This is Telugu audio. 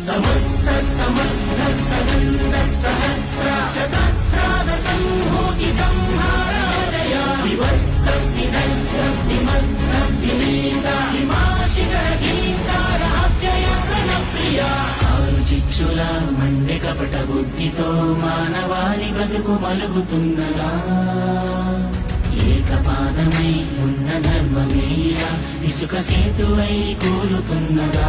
సమస్త సమర్థ సనంద సహస్ర శతక్రాద సంహూతి సంహారాదయ వివర్త విదగ్ధ విమగ్ధ వినీత హిమాశిఖర గీంకార అవ్యయ ప్రణప్రియ ఆరు చిచ్చుల మండె కపట బుద్ధితో మానవాళి బ్రతుకు మలుగుతున్నదా ఏకపాదమై ఉన్న ధర్మమేలా ఇసుక సేతువై కూలుతున్నదా